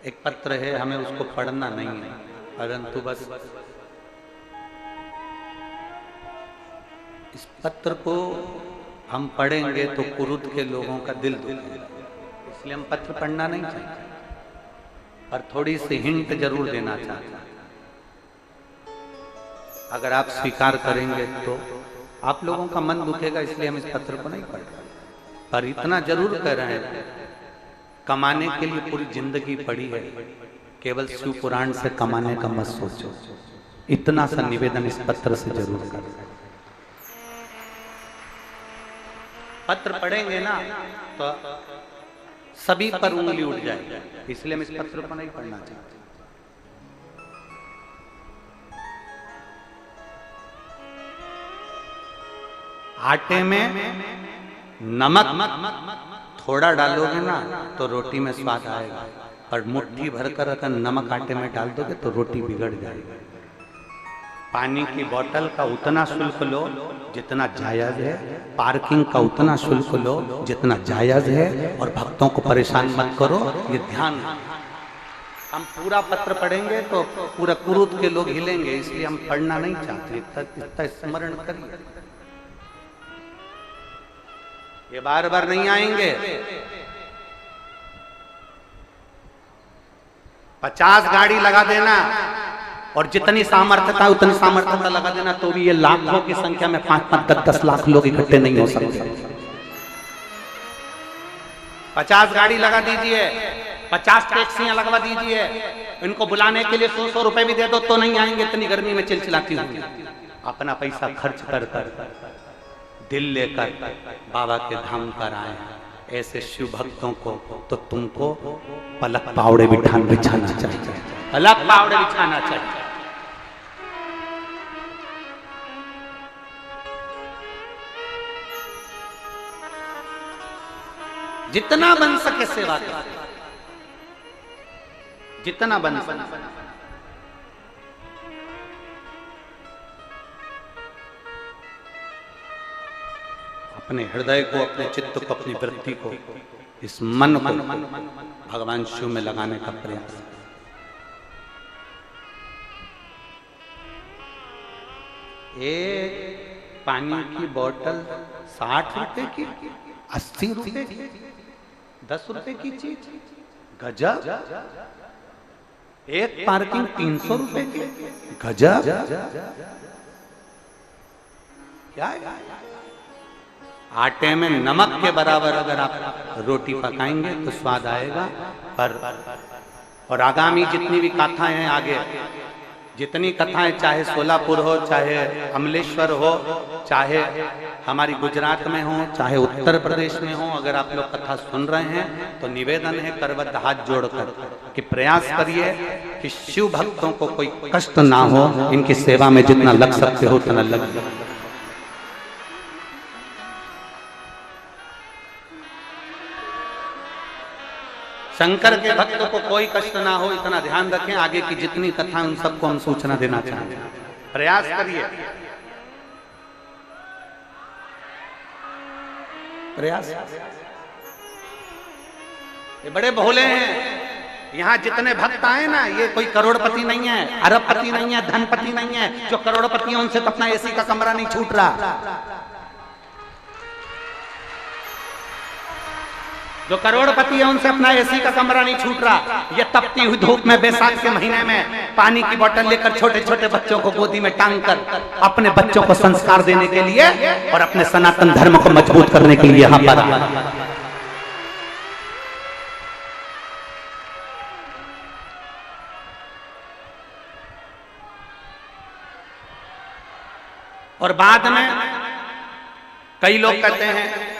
एक पत्र है, हमें उसको पढ़ना नहीं है, परंतु बस इस पत्र को हम पढ़ेंगे तो कुरुद के लोगों का दिल दुखेगा, इसलिए हम पत्र पढ़ना नहीं चाहते, और थोड़ी सी हिंट जरूर देना चाहते हैं। अगर आप स्वीकार करेंगे तो आप लोगों का मन दुखेगा, इसलिए हम इस पत्र को नहीं पढ़ रहे, पर इतना जरूर कह रहे हैं, कमाने के लिए पूरी जिंदगी पड़ी है, केवल शिव पुराण से कमाने का मत सोचो। इतना सा निवेदन इस पत्र से जरूर कर। पत्र पढ़ेंगे ना तो सभी पर उंगली उठ जाएगी, इसलिए हम इस पत्र को नहीं पढ़ना चाहते। आटे में नमक थोड़ा डालोगे ना तो रोटी में स्वाद आएगा, और मुट्ठी भरकर अगर नमक आटे में डाल दोगे तो रोटी बिगड़ जाएगी। पानी की बोतल का उतना शुल्क लो जितना जायज है, पार्किंग का उतना शुल्क लो जितना जायज है, और भक्तों को परेशान मत करो, ये ध्यान। हम पूरा पत्र पढ़ेंगे तो पूरा कुरुद के लोग हिलेंगे, इसलिए हम पढ़ना नहीं चाहते। इतना स्मरण करिए, ये बार बार नहीं आएंगे। 50 गाड़ी लगा देना और जितनी सामर्थ्यता उतनी सामर्थ्यता लगा देना, तो भी ये लाखों की संख्या में 5-5, 10-10 लाख लोग इकट्ठे नहीं हो सकते। 50 गाड़ी लगा दीजिए, 50 टैक्सियां लगवा दीजिए, इनको बुलाने के लिए 100 रुपए भी दे दो तो नहीं आएंगे, इतनी गर्मी में चिलचिलाती होंगी। अपना पैसा खर्च कर दिल लेकर बाबा के धाम पर आए ऐसे शिव भक्तों को तो तुमको पलक पावड़े बिछाना चाहिए, पलक पावड़े बिछाना चाहिए। जितना बन सके सेवा कर, जितना बन सके। अपने हृदय को, अपने चित्त को, अपनी वृत्ति को, इस मन को भगवान शिव में लगाने का प्रयास। एक पानी की बोतल 60 रुपए की, 80 रुपए की, 10 रुपए की चीज, गजब। एक पार्किंग 300 रुपए की, गजब। क्या है? आटे में नमक के बराबर अगर आप रोटी पकाएंगे तो स्वाद आएगा। पर और आगामी जितनी भी कथाएं हैं, आगे जितनी कथाएं, चाहे सोलापुर हो, चाहे अमलेश्वर हो, चाहे हमारी गुजरात में हो, चाहे उत्तर प्रदेश में हो, अगर आप लोग कथा सुन रहे हैं तो निवेदन है करबद्ध हाथ जोड़कर कि प्रयास करिए कि शिव भक्तों को कोई कष्ट ना हो, इनकी सेवा में जितना लग सकते हो उतना लग। शंकर के भक्तों को कोई कष्ट ना हो, इतना ध्यान रखें। आगे की जितनी कथा उन सबको हम सूचना देना चाहते हैं, प्रयास करिए, प्रयास। ये बड़े भोले हैं, यहाँ जितने भक्त आए ना, ये कोई करोड़पति नहीं है, अरबपति नहीं है, धनपति नहीं है। जो करोड़पति है उनसे तो अपना एसी का कमरा नहीं छूट रहा। जो करोड़पति है उनसे अपना एसी का कमरा नहीं छूट रहा। ये तपती हुई धूप में बैसाख के महीने में पानी की बोतल लेकर छोटे छोटे बच्चों को गोदी में टांग कर अपने बच्चों को संस्कार देने के लिए और अपने सनातन धर्म को मजबूत करने के लिए यहाँ पर और बाद में कई लोग कहते हैं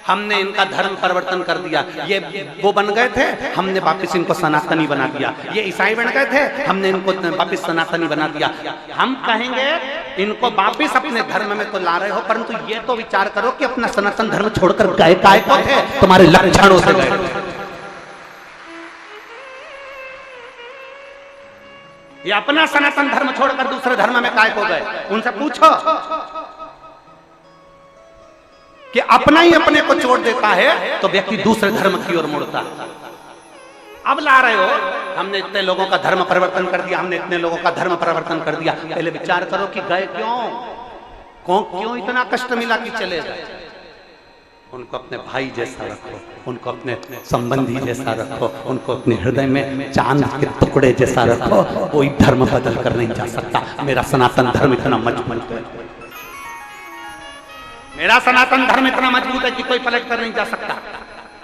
हमने इनका धर्म परिवर्तन कर दिया, ये वो बन गए थे, हमने वापस इनको सनातनी बना दिया। ये ईसाई बन गए थे, हमने इनको वापस सनातनी बना दिया। हम कहेंगे इनको वापस अपने धर्म में तो ला रहे हो, परंतु ये तो विचार करो कि अपना सनातन धर्म छोड़कर गए काय को थे, तुम्हारे लक्षणों से गए। ये अपना सनातन धर्म छोड़कर दूसरे धर्म में काय को गए? उनसे पूछो कि अपना ही अपने को छोड़ देता है तो व्यक्ति दूसरे धर्म की ओर मुड़ता है। अब ला रहे हो हमने इतने लोगों का धर्म परिवर्तन कर दिया, हमने इतने लोगों का धर्म परिवर्तन कर दिया। पहले विचार करो कि गए क्यों इतना कष्ट मिला कि चले गए। उनको अपने भाई जैसा रखो, उनको अपने संबंधी जैसा रखो, उनको अपने हृदय में चांद के टुकड़े जैसा रखो। कोई धर्म बदल कर नहीं जा सकता। मेरा सनातन धर्म इतना मजबूत है, मेरा सनातन धर्म इतना मजबूत है कि कोई पलट कर नहीं जा सकता,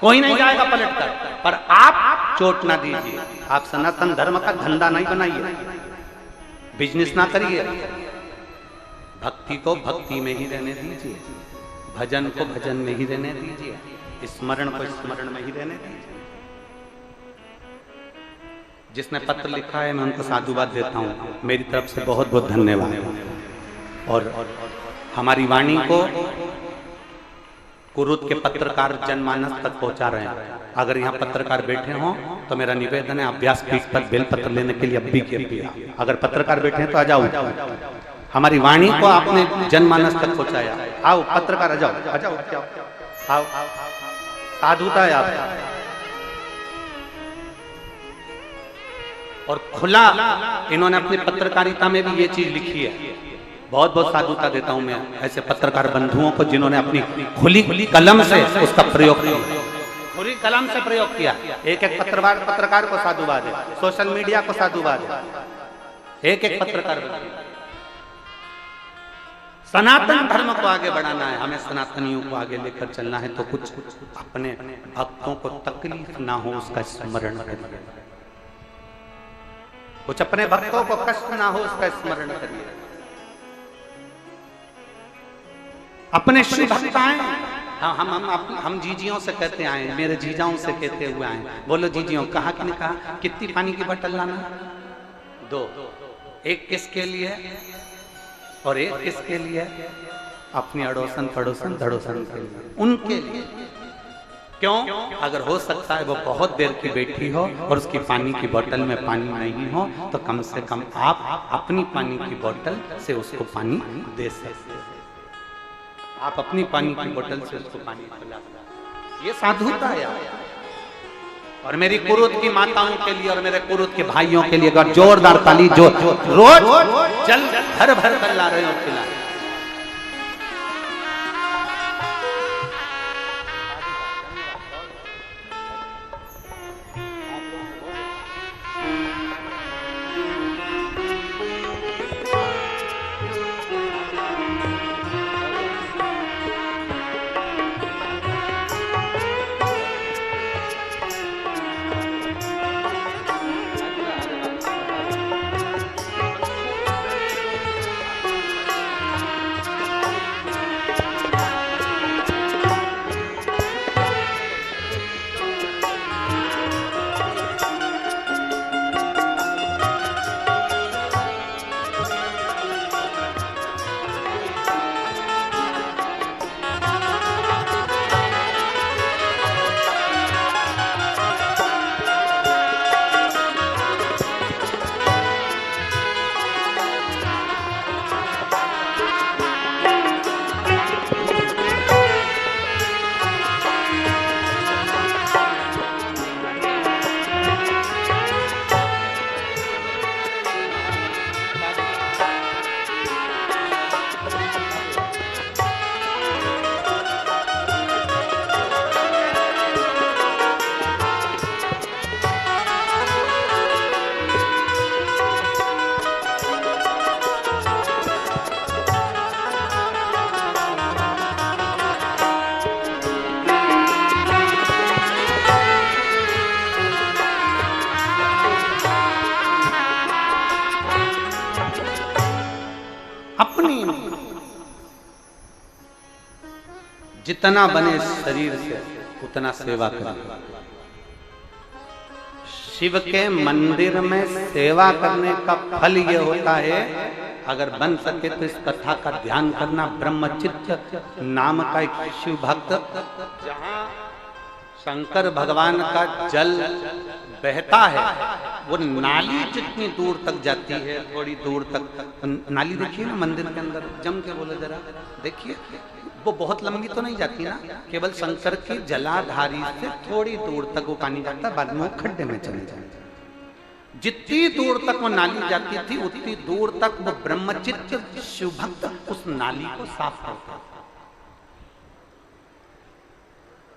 कोई नहीं जाएगा पलट कर। पर आप चोट ना दीजिए, आप सनातन धर्म का धंधा नहीं बनाइए, बिजनेस ना करिए। भक्ति को भक्ति में ही रहने दीजिए, भजन को भजन में ही रहने दीजिए, स्मरण को स्मरण में ही रहने दीजिए। जिसने पत्र लिखा है मैं उनको साधुवाद देता हूँ, मेरी तरफ से बहुत बहुत धन्यवाद। और हमारी वाणी को कुरुद के पत्रकार जनमानस तक पहुंचा रहे हैं। अगर यहाँ पत्रकार बैठे हों तो मेरा निवेदन है, आप व्यासपीठ पर बेलपत्र लेने के लिए अब भी अगर पत्रकार बैठे हैं तो आ जाओ। हमारी वाणी को आपने जनमानस तक पहुंचाया, आओ पत्रकार आ जाओ, आओ, साधुता है आप। और खुला इन्होंने अपनी पत्रकारिता में भी ये चीज लिखी है। बहुत बहुत साधुता देता हूं मैं ऐसे पत्रकार बंधुओं को जिन्होंने अपनी खुली कलम से उसका प्रयोग किया, खुली कलम से प्रयोग किया। एक एक पत्रकार को साधुवाद है, सोशल मीडिया को साधुवाद है, एक एक पत्रकार। सनातन धर्म को आगे बढ़ाना है, हमें सनातनियों को आगे लेकर चलना है, तो कुछ अपने भक्तों को तकलीफ ना हो उसका स्मरण करिए, कुछ अपने भक्तों को कष्ट ना हो उसका स्मरण करिए। अपने श्री भक्त आए, हम जीजियों से कहते आए, मेरे जीजाओं से कहते हुए आए। बोलो जीजियों, कहा कि नहीं कहा? कितनी पानी की बोतल लाना? 2। एक किसके लिए और एक किसके लिए? अपनी अड़ोसन पड़ोसन धड़ोसन के लिए, उनके लिए। क्यों? अगर हो सकता है वो बहुत देर की बैठी हो और उसकी पानी की बोतल में पानी नहीं हो, तो कम से कम आप अपनी पानी की बोतल से उसको पानी दे सकते हैं। आप अपनी पानी की बोतल से उसको पानी पिला सकते, ये साधुता है। और मेरी कुरुद की माताओं के लिए और मेरे कुरुद के भाइयों के लिए अगर जोरदार ताली, जो रोज जल भर भर कर ला रहे हो पिला। जितना बने शरीर से उतना सेवा करें। शिव के मंदिर में सेवा करने का फल ये होता है, अगर बन सके तो इस कथा का ध्यान करना। ब्रह्मचित्त नाम का एक शिव भक्त, जहाँ शंकर भगवान का जल बहता है, वो नाली जितनी दूर तक जाती है, थोड़ी दूर तक नाली देखिए ना मंदिर के अंदर, जम के बोलो जरा, देखिए वो बहुत लंबी तो नहीं जाती ना, केवल शंकर की जलाधारी से थोड़ी दूर तक वो पानी जाता है, बाद में वो खड्डे में चले जाते। जितनी दूर तक वो नाली जाती थी उतनी दूर तक वो ब्रह्मचित्त शिवभक्त उस नाली को साफ करता था।